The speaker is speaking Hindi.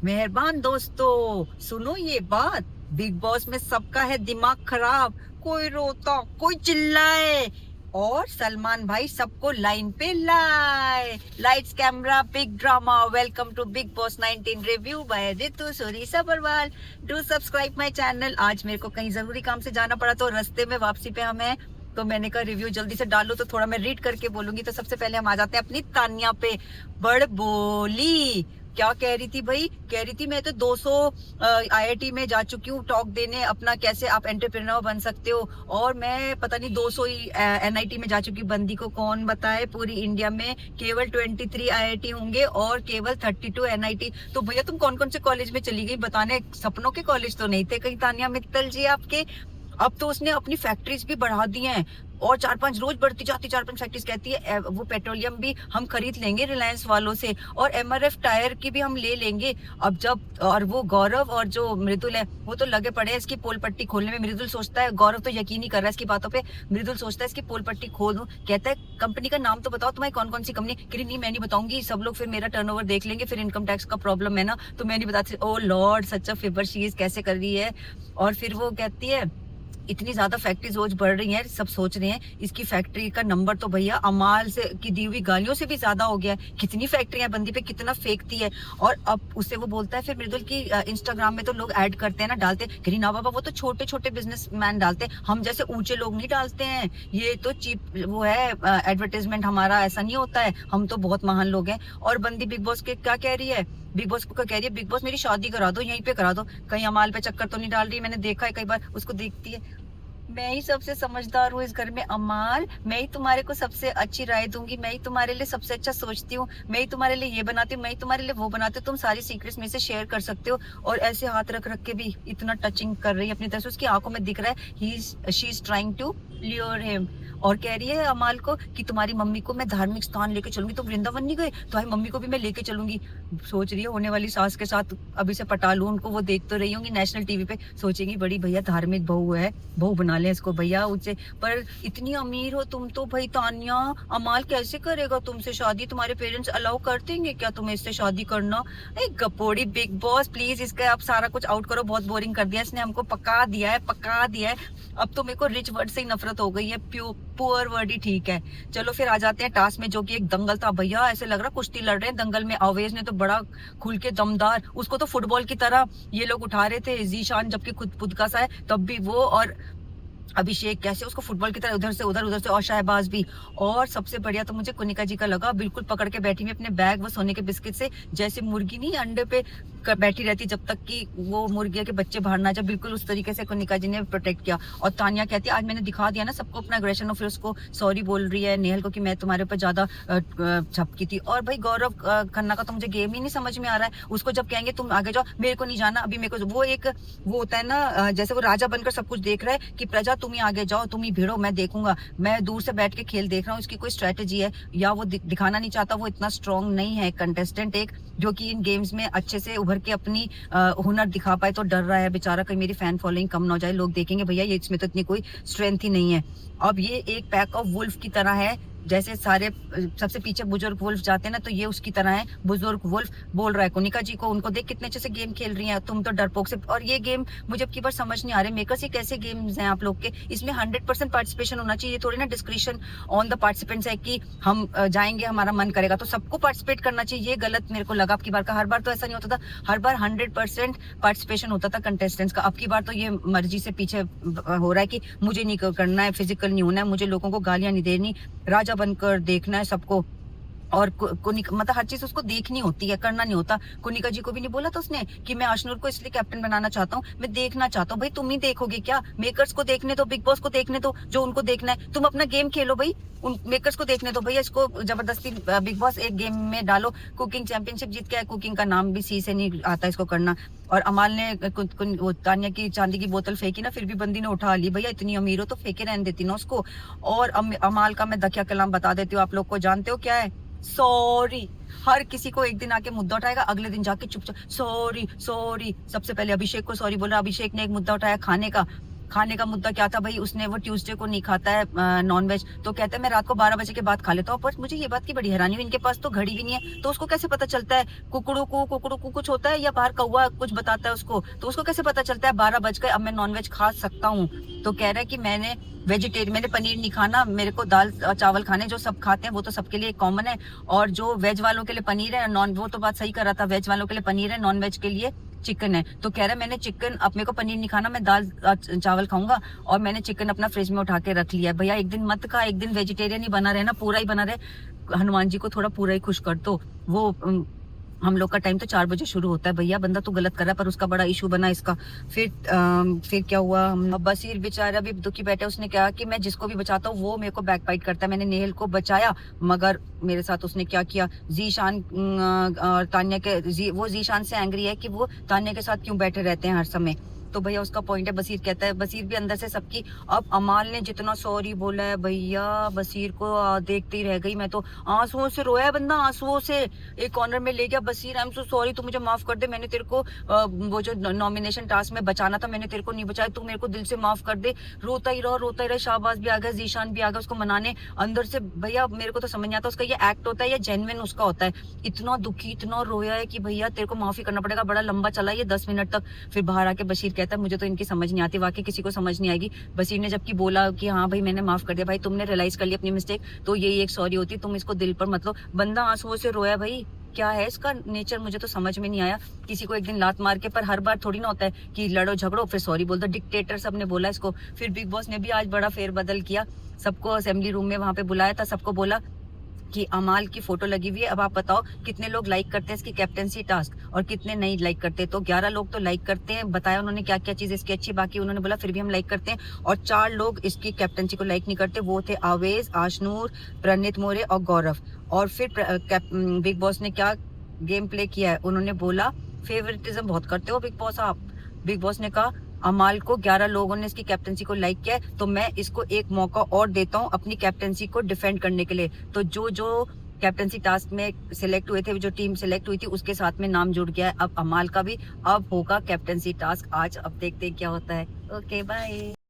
मेहरबान दोस्तों, सुनो ये बात। बिग बॉस में सबका है दिमाग खराब। कोई रोता, कोई चिल्लाए, और सलमान भाई सबको लाइन पे लाए। Lights camera big drama. Welcome to Bigg Boss 19 review by Ritu Suri Sabharwal. Do subscribe my channel. आज मेरे को कहीं जरूरी काम से जाना पड़ा, तो रास्ते में वापसी पे हमें, तो मैंने कहा रिव्यू जल्दी से डालू, तो थोड़ा मैं रीड करके बोलूंगी। तो सबसे पहले हम आ जाते हैं अपनी तानिया पे। बड़ बोली क्या कह रही थी भाई? कह रही थी मैं तो 200 आईआईटी में जा चुकी हूँ टॉक देने, अपना कैसे आप एंटरप्रेन्योर बन सकते हो, और मैं पता नहीं 200 ही एनआईटी में जा चुकी। बंदी को कौन बताए पूरी इंडिया में केवल 23 आईआईटी होंगे और केवल 32 एनआईटी। तो भैया तुम कौन कौन से कॉलेज में चली गई बताने? सपनों के कॉलेज तो नहीं थे कहीं तानिया मित्तल जी आपके? अब तो उसने अपनी फैक्ट्रीज भी बढ़ा दी हैं, और 4-5 रोज बढ़ती जाती, 4-5 फैक्ट्रीज। कहती है वो पेट्रोलियम भी हम खरीद लेंगे रिलायंस वालों से, और एमआरएफ टायर की भी हम ले लेंगे। अब जब, और वो गौरव और जो मृदुल है वो तो लगे पड़े हैं इसकी पोल पट्टी खोलने में। मृदुल सोचता है, गौरव तो यकीन ही कर रहा है इसकी बातों पे, मृदुल सोचता है इसकी पोल पट्टी खोल दूं। कहता है कंपनी का नाम तो बताओ, तुम्हारी कौन कौन सी कंपनी? कह रही नहीं मैं नहीं बताऊंगी, सब लोग फिर मेरा टर्नओवर देख लेंगे, फिर इनकम टैक्स का प्रॉब्लम है ना, तो मैं नहीं बताती। Oh lord, such a favour she is, कैसे कर रही है। और फिर वो कहती है इतनी ज्यादा फैक्ट्रीज रोज बढ़ रही हैं, सब सोच रहे हैं इसकी फैक्ट्री का नंबर तो भैया अमाल से की दी हुई गालियों से भी ज्यादा हो गया है। कितनी फैक्ट्रियां बंदी पे कितना फेंकती है। और अब उससे वो बोलता है फिर मृदुल की इंस्टाग्राम में तो लोग ऐड करते हैं ना, डालते हैं। कह ना बाबा, वो तो छोटे छोटे बिजनेसमैन डालते हैं, हम जैसे ऊंचे लोग नहीं डालते हैं। ये तो चीप वो है एडवर्टाइजमेंट, हमारा ऐसा नहीं होता है, हम तो बहुत महान लोग हैं। और बंदी बिग बॉस के क्या कह रही है? बिग बॉस को कह रही है बिग बॉस मेरी शादी करा दो, यहीं पे करा दो, कहीं अमाल पे चक्कर तो नहीं डाल रही। मैंने देखा है कई बार उसको देखती है। मैं ही सबसे समझदार हूँ इस घर में अमाल, मैं ही तुम्हारे को सबसे अच्छी राय दूंगी, मैं ही तुम्हारे लिए सबसे अच्छा सोचती हूँ, मैं ही तुम्हारे लिए ये बनाती हूँ, मैं ही तुम्हारे लिए वो बनाती हूँ, तुम सारी सीक्रेट्स में से शेयर कर सकते हो। और ऐसे हाथ रख रख के भी इतना टचिंग कर रही है अपनी तरफ से, उसकी आंखों में दिख रहा है she is trying to lure him. और कह रही है अमाल को कि तुम्हारी मम्मी को मैं धार्मिक स्थान लेके चलूंगी, तुम वृंदावन नहीं गए, तुम्हारी मम्मी को भी मैं लेके चलूंगी। सोच रही है होने वाली सास के साथ अभी से पटा लूं उनको, वो देख तो रही होंगी नेशनल टीवी पे, सोचेंगी बड़ी भैया धार्मिक बहू है, बहू बना ले इसको भैया उनसे। पर इतनी अमीर हो तुम तो भाई तानिया, अमाल कैसे करेगा तुमसे शादी? तुम्हारे पेरेंट्स अलाउ कर देंगे क्या तुम्हें इससे शादी करना? गपोड़ी बिग बॉस प्लीज इसका आप सारा कुछ आउट करो, बहुत बोरिंग कर दिया इसने हमको, पका दिया है, पका दिया है। अब तो मेरे को रिच वर्ड से ही नफरत हो गई है, पुअर वर्ड ही ठीक है। चलो फिर आ जाते हैं टास्क में, जो कि एक दंगल था भैया, ऐसे लग रहा कुश्ती लड़ रहे हैं दंगल में। अवेश ने तो बड़ा खुल के दमदार, उसको तो फुटबॉल की तरह ये लोग उठा रहे थे, जीशान जबकि खुद का सा है तब भी वो, और अभिषेक कैसे उसको फुटबॉल की तरह उधर से उधर, उधर से, और शहबाज भी। और सबसे बढ़िया तो मुझे कुनिका जी का लगा, बिल्कुल पकड़ के बैठी हुई अपने बैग वो सोने के बिस्किट से, जैसे मुर्गी नहीं अंडे पे बैठी रहती जब तक कि वो मुर्गिया के बच्चे बाहर ना जाए, बिल्कुल उस तरीके से कुनिका जी ने प्रोटेक्ट किया। और तानिया कहती है आज मैंने दिखा दिया ना सबको अपना एग्रेशन, और फिर उसको सॉरी बोल रही है नेहल को कि मैं तुम्हारे ऊपर ज्यादा झपकी थी। और भाई गौरव खन्ना का तो मुझे गेम ही नहीं समझ में आ रहा है। उसको जब कहेंगे तुम आगे जाओ, मेरे को नहीं जाना अभी, मेरे को वो एक वो होता है ना, जैसे वो राजा बनकर सब कुछ देख रहा है कि प्रजा तुम ही आगे जाओ, तुम ही भिड़ो, मैं देखूंगा, मैं दूर से बैठ के खेल देख रहा हूँ। इसकी कोई स्ट्रेटेजी है या वो दिखाना नहीं चाहता, वो इतना स्ट्रांग नहीं है कंटेस्टेंट एक जो कि इन गेम्स में अच्छे से उभर के अपनी हुनर दिखा पाए, तो डर रहा है बेचारा कहीं मेरी फैन फॉलोइंग कम ना हो जाए, लोग देखेंगे भैया ये इसमें तो इतनी कोई स्ट्रेंथ ही नहीं है। अब ये एक पैक ऑफ वुल्फ की तरह है, जैसे सारे सबसे पीछे बुजुर्ग वुल्फ जाते हैं ना, तो ये उसकी तरह है, बुजुर्ग वुल्फ बोल रहा है कुनिका जी को, उनको देख कितने अच्छे से गेम खेल रही हैं, तुम तो डरपोक से। और ये गेम मुझे अब की बार समझ नहीं आ रहे मेकर्स, ये कैसे गेम्स हैं आप लोग के? इसमें 100% पार्टिसिपेशन होना चाहिए, थोड़ी ना डिस्क्रिप्शन ऑन द पार्टिसिपेंट्स है कि हम जाएंगे हमारा मन करेगा, तो सबको पार्टिसिपेट करना चाहिए। ये गलत मेरे को लगा अब की बार का, हर बार तो ऐसा नहीं होता था, हर बार 100% पार्टिसिपेशन होता था कंटेस्टेंट्स का। अब की बार तो ये मर्जी से पीछे हो रहा है कि मुझे नहीं करना है, फिजिकल नहीं होना है, मुझे लोगों को गालियां नहीं देनी, राजा बनकर देखना है सबको। और मतलब हर चीज उसको देखनी होती है, करना नहीं होता। कुनिका जी को भी नहीं बोला था उसने कि मैं अशनूर को इसलिए कैप्टन बनाना चाहता हूँ, मैं देखना चाहता हूँ। भाई तुम ही देखोगे क्या? मेकर्स को देखने दो, बिग बॉस को देखने दो जो उनको देखना है, तुम अपना गेम खेलो भाई, उन मेकर्स को देखने दो भैया। इसको जबरदस्ती बिग बॉस एक गेम में डालो, कुकिंग चैंपियनशिप जीत के, कुकिंग का नाम भी सी से नहीं आता इसको करना। और अमाल ने तानिया की चांदी की बोतल फेंकी ना, फिर भी बंदी ने उठा ली, भैया इतनी अमीर हो तो फेंके रहने देती ना उसको। और अमाल का मैं दकिया कलाम बता देती हूँ आप लोग को, जानते हो क्या है? सॉरी। हर किसी को एक दिन आके मुद्दा उठाएगा, अगले दिन जाके चुपचाप सॉरी सॉरी। सबसे पहले अभिषेक को सॉरी बोल रहा, अभिषेक ने एक मुद्दा उठाया खाने का, खाने का मुद्दा क्या था भाई, उसने वो ट्यूसडे को नहीं खाता है नॉन वेज, तो कहता है मैं रात को 12 बजे के बाद खा लेता हूँ। पर मुझे ये बात की बड़ी हैरानी हुई, इनके पास तो घड़ी भी नहीं है, तो उसको कैसे पता चलता है कुकड़ू को कुछ होता है, या बाहर कौवा कुछ बताता है उसको, तो उसको कैसे पता चलता है 12 बज गए अब मैं नॉन वेज खा सकता हूँ। तो कह रहा है कि मैंने वेजिटेरियन, मैंने पनीर नहीं खाना, मेरे को दाल चावल खाने, जो सब खाते हैं वो तो सबके लिए कॉमन है, और जो वेज वालों के लिए पनीर है, नॉन, वो तो बात सही कर रहा था, वेज वालों के लिए पनीर है, नॉन वेज के लिए चिकन है। तो कह रहा है मैंने चिकन, अब मेरे को पनीर नहीं खाना, मैं दाल चावल खाऊंगा, और मैंने चिकन अपना फ्रिज में उठा के रख लिया है। भैया एक दिन मत खा, एक दिन वेजिटेरियन ही बना रहे ना, पूरा ही बना रहे, हनुमान जी को थोड़ा पूरा ही खुश कर दो। वो हम लोग का टाइम तो 4 बजे शुरू होता है भैया, बंदा तो गलत कर रहा है, पर उसका बड़ा इशू बना इसका। फिर क्या हुआ, हम बसीर बेचारा भी दुखी बैठा, उसने कहा कि मैं जिसको भी बचाता हूँ वो मेरे को बैकबाइट करता है, मैंने नेहल को बचाया, मगर मेरे साथ उसने क्या किया, जीशान और तान्या के, वो जीशान से एंग्री है कि वो तान्या के साथ क्यों बैठे रहते हैं हर समय। तो भैया उसका पॉइंट है, बसीर कहता है, बसीर भी अंदर से सबकी, अब अमाल ने जितना सॉरी बोला है भैया, बसीर को देखते ही रह गई मैं तो, आंसुओं से रोया बंदा, आंसुओं से एक कॉर्नर में ले गया, बसीर आई एम सो सॉरी, तू मुझे माफ कर दे, मैंने तेरे को वो जो नॉमिनेशन टास्क में बचाना था मैंने तेरे को नहीं बचाया, तू मेरे को दिल से माफ कर दे। रोता ही रहा, शाहबाज भी आ गया, जीशान भी आ गया उसको मनाने अंदर से। भैया मेरे को तो समझ नहीं आता उसका ये एक्ट होता है या जेन्युइन उसका होता है, इतना दुखी इतना रोया है कि भैया तेरे को माफी करना पड़ेगा, बड़ा लंबा चला ये 10 मिनट तक। फिर बाहर आके बशीर कहता है मुझे तो इनकी समझ नहीं आती, वाकई किसी को समझ नहीं आएगी। बशीर ने जबकि बोला कि हाँ भाई मैंने माफ कर दिया, भाई तुमने रियलाइज कर लिया अपनी मिस्टेक, तो यही एक सॉरी होती, तुम इसको दिल पर मत लो। बंदा आंसुओं से रोया, भाई क्या है इसका नेचर, मुझे तो समझ में नहीं आया। किसी को एक दिन लात मार के, पर हर बार थोड़ी ना होता है कि लड़ो झगड़ो फिर सॉरी बोल दो, डिक्टेटर सबने बोला इसको। फिर बिग बॉस ने भी आज बड़ा फेरबदल किया, सबको असेंबली रूम में वहां पे बुलाया था, सबको बोला कि अमाल की फोटो लगी हुई है, अब आप बताओ कितने लोग लाइक करते हैं इसकी कैप्टेंसी टास्क और कितने नहीं लाइक करते। तो 11 लोग तो लाइक करते हैं, बताया उन्होंने क्या क्या चीज इसकी अच्छी, बाकी उन्होंने बोला फिर भी हम लाइक करते हैं। और 4 लोग इसकी कैप्टेंसी को लाइक नहीं करते, वो थे आवेज, आशनूर, प्रणीत मोरे और गौरव। और फिर बिग बॉस ने क्या गेम प्ले किया है, उन्होंने बोला फेवरेटिज्म बहुत करते हो बिग बॉस आप। बिग बॉस ने कहा अमाल को 11 लोगों ने इसकी कैप्टेंसी को लाइक किया है, तो मैं इसको एक मौका और देता हूं अपनी कैप्टेंसी को डिफेंड करने के लिए। तो जो जो कैप्टेंसी टास्क में सिलेक्ट हुए थे, जो टीम सिलेक्ट हुई थी उसके साथ में नाम जुड़ गया है अब अमाल का भी। अब होगा कैप्टेंसी टास्क आज, अब देखते हैं क्या होता है। Okay bye.